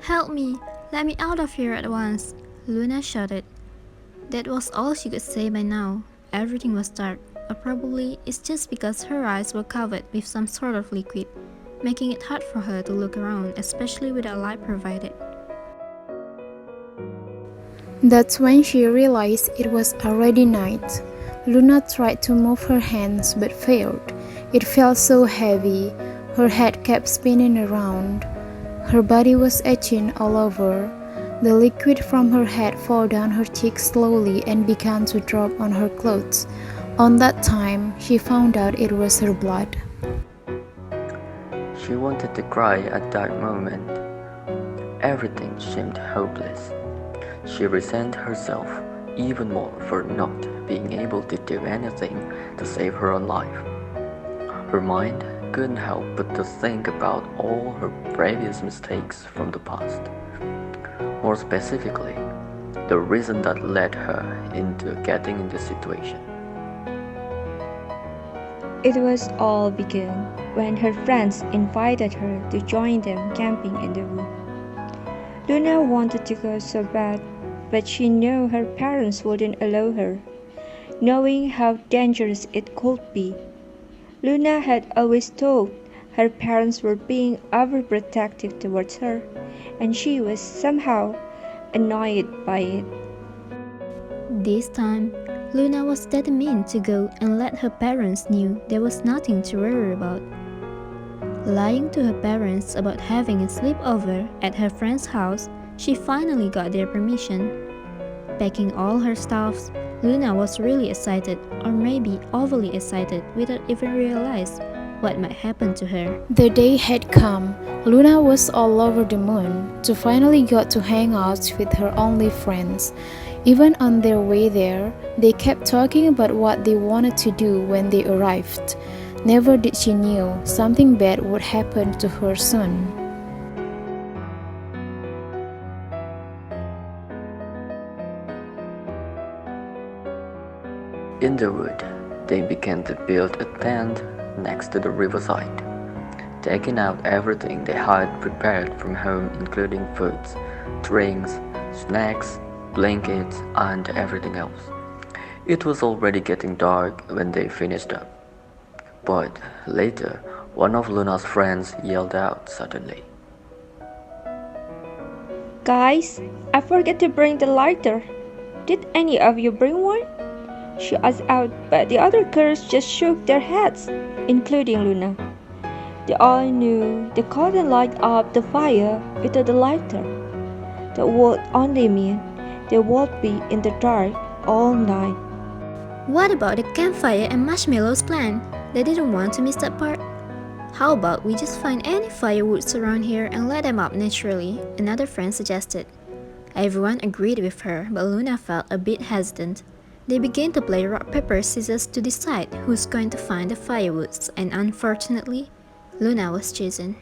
Help me! Let me out of here at once! Luna shouted. That was all she could say by now. Everything was dark, or probably it's just because her eyes were covered with some sort of liquid, making it hard for her to look around, especially without light provided. That's when she realized it was already night. Luna tried to move her hands but failed. It felt so heavy. Her head kept spinning around. Her body was itching all over. The liquid from her head fell down her cheeks slowly and began to drop on her clothes. On that time, she found out it was her blood. She wanted to cry at that moment. Everything seemed hopeless. She resented herself even more for not being able to do anything to save her own life. Her mind couldn't help but to think about all her previous mistakes from the past. More specifically, the reason that led her into getting in this situation. It was all begun when her friends invited her to join them camping in the woods. Luna wanted to go so bad, but she knew her parents wouldn't allow her, knowing how dangerous it could be. Luna had always thought her parents were being overprotective towards her, and she was somehow annoyed by it. This time, Luna was determined to go and let her parents know there was nothing to worry about. Lying to her parents about having a sleepover at her friend's house, she finally got their permission. Packing all her stuffs, Luna was really excited, or maybe overly excited without even realize what might happen to her. The day had come. Luna was all over the moon to finally get to hang out with her only friends. Even on their way there, they kept talking about what they wanted to do when they arrived. Never did she knew something bad would happen to her soon. In the wood, they began to build a tent next to the riverside, taking out everything they had prepared from home, including foods, drinks, snacks, blankets, and everything else. It was already getting dark when they finished up. But later, one of Luna's friends yelled out suddenly. Guys, I forgot to bring the lighter. Did any of you bring one? She asked out, but the other girls just shook their heads, including Luna. They all knew they couldn't light up the fire without the lighter. That would only mean they would be in the dark all night. What about the campfire and marshmallows plan? They didn't want to miss that part. How about we just find any firewoods around here and light them up naturally? Another friend suggested. Everyone agreed with her, but Luna felt a bit hesitant. They began to play rock, paper, scissors to decide who's going to find the firewoods, and unfortunately, Luna was chosen.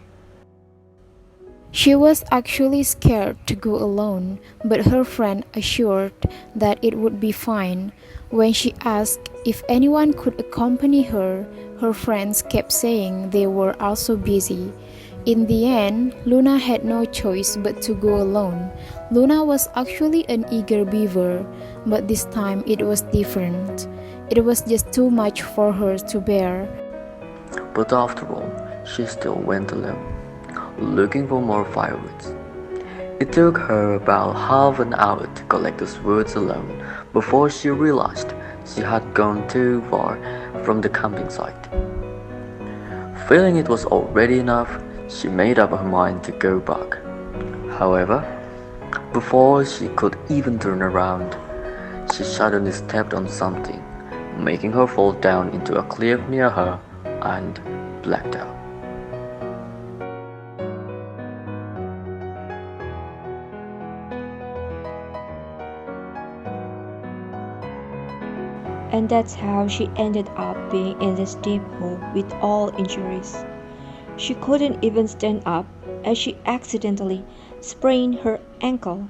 She was actually scared to go alone, but her friend assured that it would be fine. When she asked if anyone could accompany her, her friends kept saying they were also busy. In the end, Luna had no choice but to go alone. Luna was actually an eager beaver, but this time it was different. It was just too much for her to bear. But after all, she still went alone, looking for more firewoods. It took her about half an hour to collect those woods alone before she realized she had gone too far from the camping site. Feeling it was already enough, she made up her mind to go back. However, before she could even turn around, she suddenly stepped on something, making her fall down into a cliff near her and blacked out. And that's how she ended up being in this deep hole with all injuries. She couldn't even stand up as she accidentally sprained her ankle.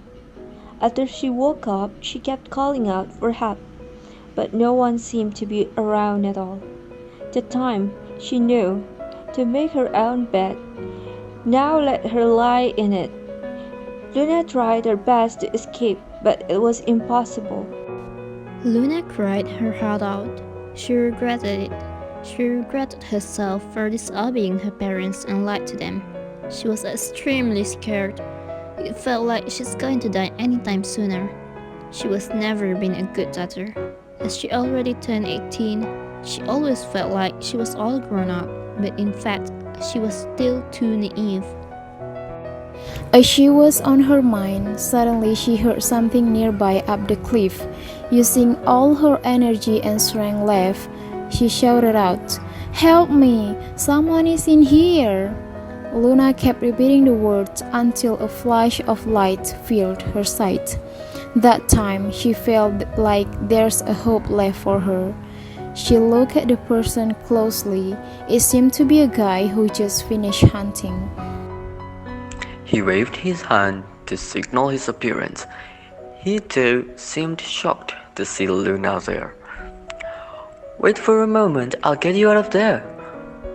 After she woke up, she kept calling out for help, but no one seemed to be around at all. The time she knew to make her own bed. Now let her lie in it. Luna tried her best to escape, but it was impossible. Luna cried her heart out. She regretted it. She regretted herself for disobeying her parents and lied to them. She was extremely scared. It felt like she's going to die anytime sooner. She was never been a good daughter. As she already turned 18, she always felt like she was all grown up, but in fact, she was still too naive. As she was on her mind, suddenly she heard something nearby up the cliff. Using all her energy and strength left, she shouted out, "Help me! Someone is in here!" Luna kept repeating the words until a flash of light filled her sight. That time, she felt like there's a hope left for her. She looked at the person closely. It seemed to be a guy who just finished hunting. He waved his hand to signal his appearance. He too seemed shocked to see Luna there. "Wait for a moment, I'll get you out of there,"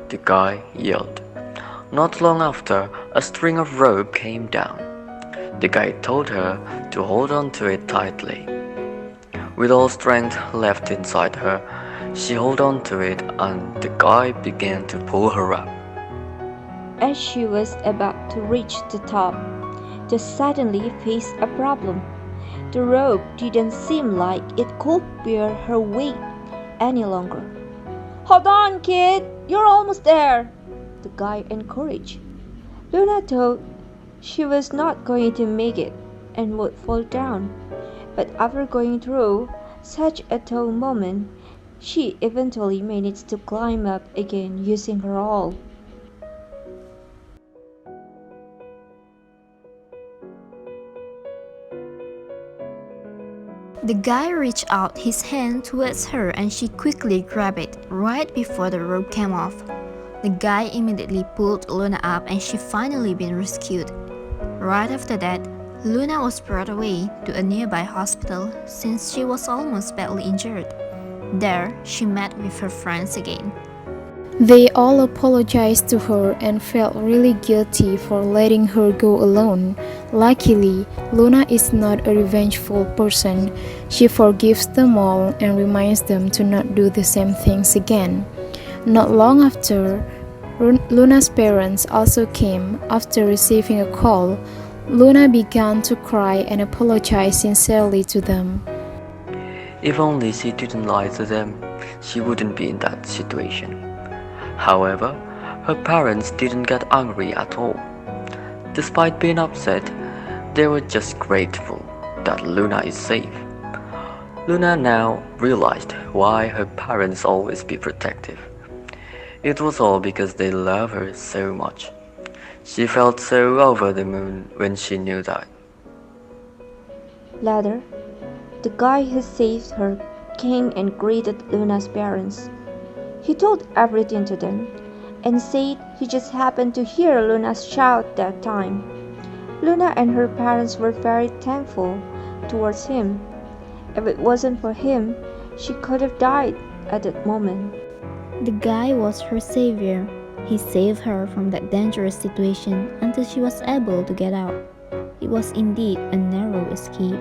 the guy yelled. Not long after, a string of rope came down. The guy told her to hold on to it tightly. With all strength left inside her, she held on to it and the guy began to pull her up. As she was about to reach the top, they suddenly faced a problem. The rope didn't seem like it could bear her weight any longer. "Hold on, kid! You're almost there!" the guy encouraged. Luna thought she was not going to make it and would fall down. But after going through such a tough moment, she eventually managed to climb up again using her all. The guy reached out his hand towards her and she quickly grabbed it right before the rope came off. The guy immediately pulled Luna up and she finally been rescued. Right after that, Luna was brought away to a nearby hospital since she was almost badly injured. There, she met with her friends again. They all apologized to her and felt really guilty for letting her go alone. Luckily, Luna is not a revengeful person. She forgives them all and reminds them to not do the same things again. Not long after, Luna's parents also came. After receiving a call, Luna began to cry and apologize sincerely to them. If only she didn't lie to them, she wouldn't be in that situation. However, her parents didn't get angry at all. Despite being upset, they were just grateful that Luna is safe. Luna now realized why her parents always be protective. It was all because they love her so much. She felt so over the moon when she knew that. Later, the guy who saved her came and greeted Luna's parents. He told everything to them and said he just happened to hear Luna shout that time. Luna and her parents were very thankful towards him. If it wasn't for him, she could have died at that moment. The guy was her savior. He saved her from that dangerous situation until she was able to get out. It was indeed a narrow escape.